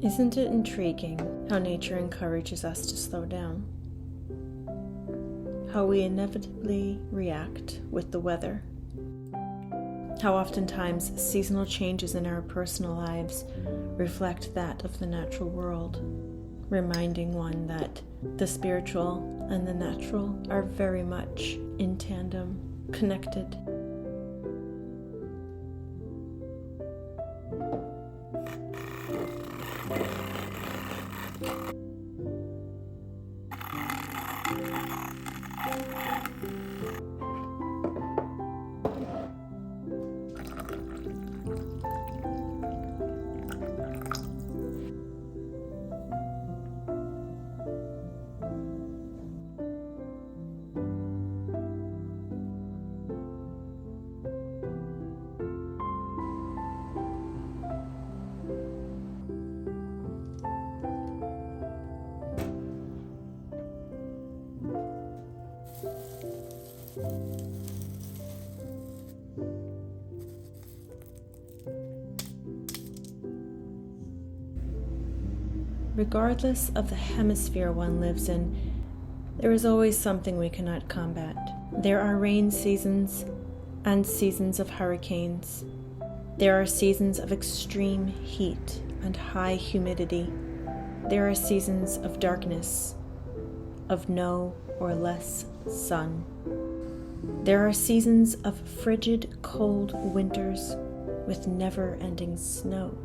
Isn't it intriguing how nature encourages us to slow down? How we inevitably react with the weather? How oftentimes seasonal changes in our personal lives reflect that of the natural world, reminding one that the spiritual and the natural are very much in tandem, connected. Regardless of the hemisphere one lives in, there is always something we cannot combat. There are rain seasons and seasons of hurricanes. There are seasons of extreme heat and high humidity. There are seasons of darkness, of no or less sun. There are seasons of frigid, cold winters with never-ending snow.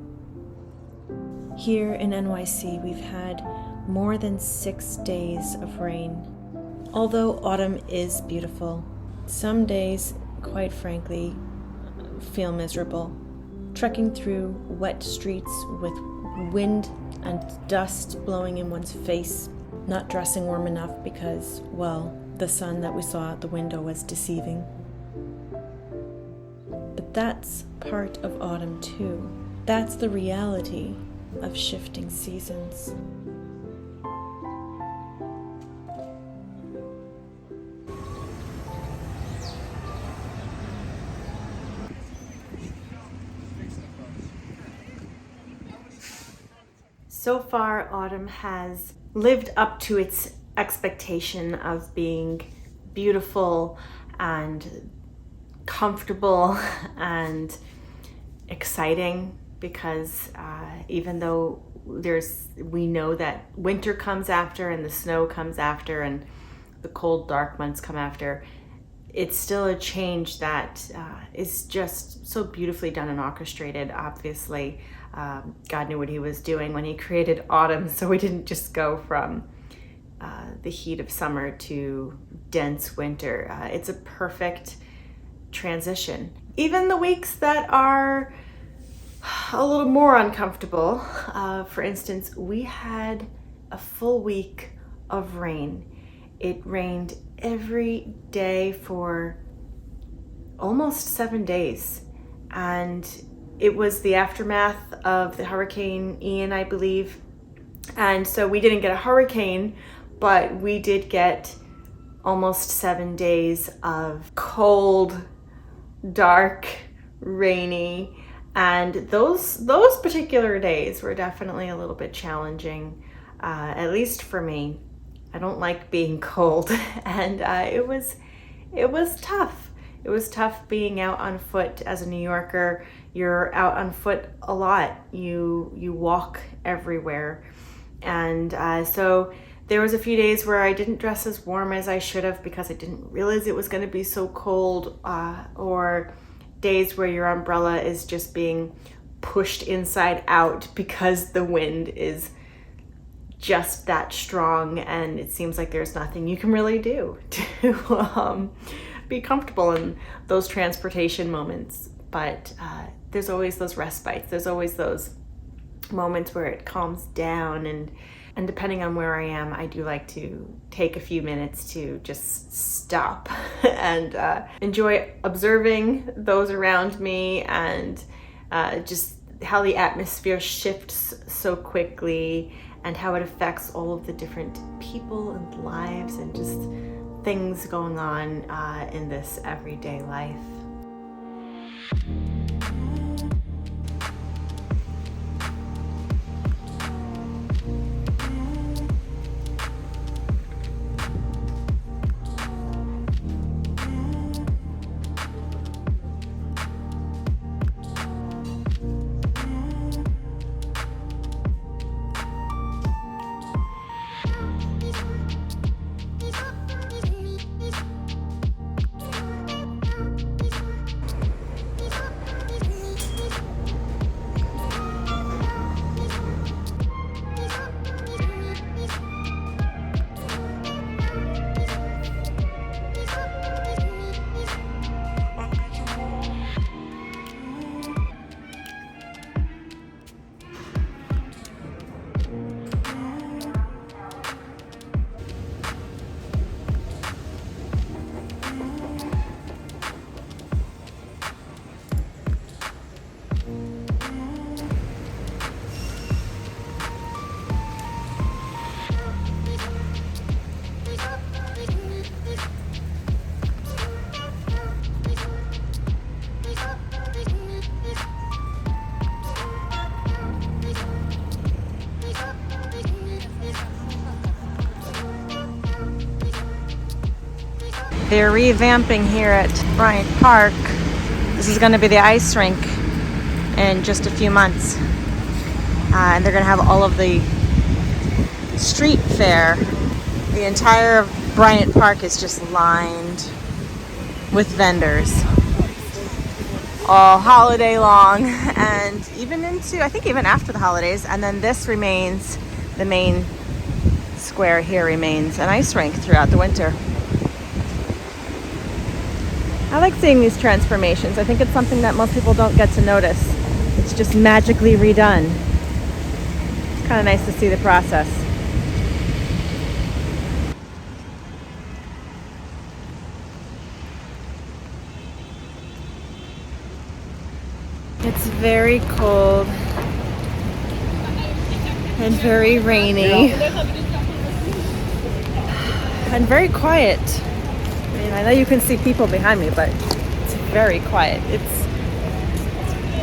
Here in NYC, we've had more than 6 days of rain. Although autumn is beautiful, some days, quite frankly, feel miserable. Trekking through wet streets with wind and dust blowing in one's face, not dressing warm enough because, well, the sun that we saw out the window was deceiving. But that's part of autumn too. That's the reality of shifting seasons. So far, autumn has lived up to its expectation of being beautiful and comfortable and exciting, because even though we know that winter comes after and the snow comes after and the cold dark months come after, it's still a change that is just so beautifully done and orchestrated. Obviously, God knew what he was doing when he created autumn, so we didn't just go from the heat of summer to dense winter. It's a perfect transition. Even the weeks that are a little more uncomfortable, for instance, we had a full week of rain. It rained every day for almost 7 days, and it was the aftermath of the Hurricane Ian, I believe. And so we didn't get a hurricane, but we did get almost 7 days of cold, dark, rainy, and those particular days were definitely a little bit challenging, at least for me. I don't like being cold, and it was tough. It was tough being out on foot as a New Yorker. You're out on foot a lot. You walk everywhere, and so there was a few days where I didn't dress as warm as I should have because I didn't realize it was going to be so cold, or days where your umbrella is just being pushed inside out because the wind is just that strong, and it seems like there's nothing you can really do to be comfortable in those transportation moments. But there's always those respites. There's always those moments where it calms down, and depending on where I am, I do like to take a few minutes to just stop and enjoy observing those around me, and just how the atmosphere shifts so quickly, and how it affects all of the different people and lives and just things going on in this everyday life. They're revamping here at Bryant Park. This is going to be the ice rink in just a few months. And they're going to have all of the street fair. The entire Bryant Park is just lined with vendors all holiday long, and even into, I think even after the holidays. And then this remains, the main square here remains an ice rink throughout the winter. I like seeing these transformations. I think it's something that most people don't get to notice. It's just magically redone. It's kind of nice to see the process. It's very cold and very rainy and very quiet. I mean, I know you can see people behind me, but it's very quiet. It's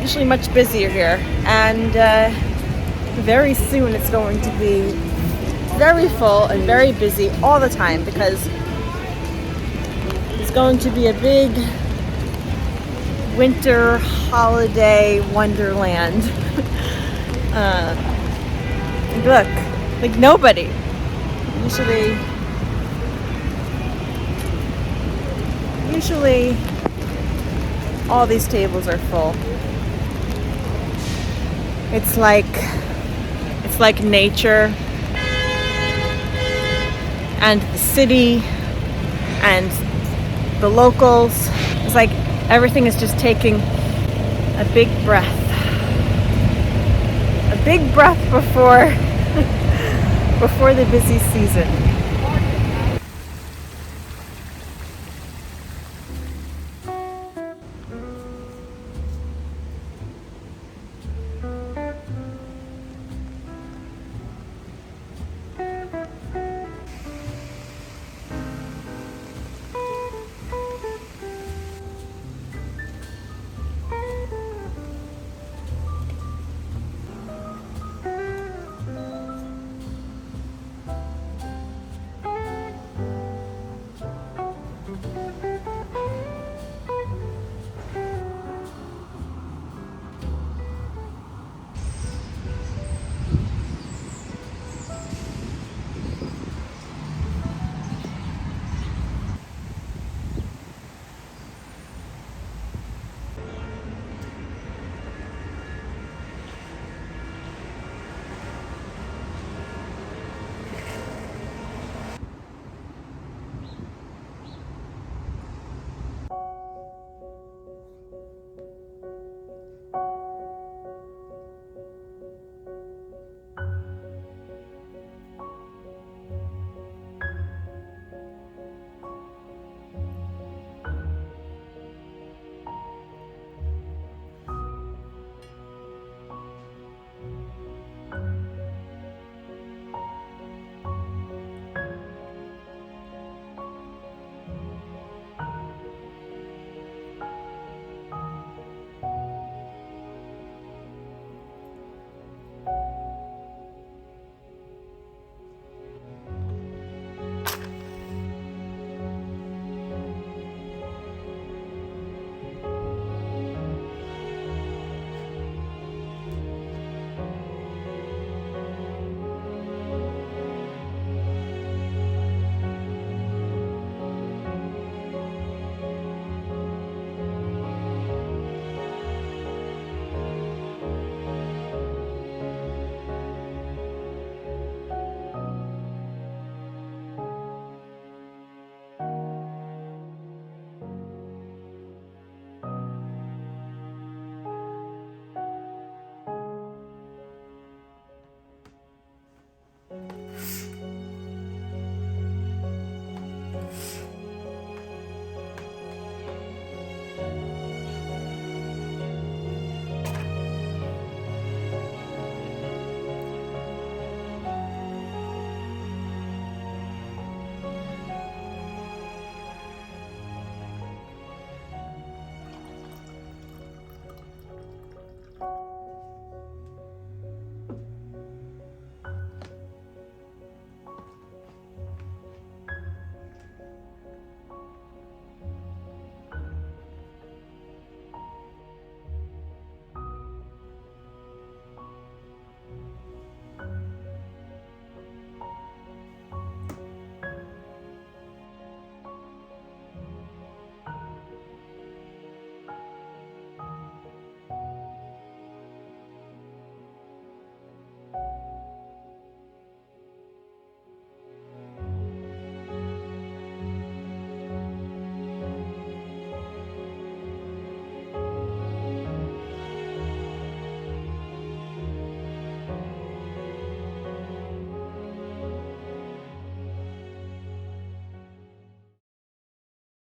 usually much busier here, and very soon it's going to be very full and very busy all the time, because it's going to be a big winter holiday wonderland. Look, like nobody. Usually all these tables are full. It's like nature and the city and the locals. It's like everything is just taking a big breath. A big breath before the busy season.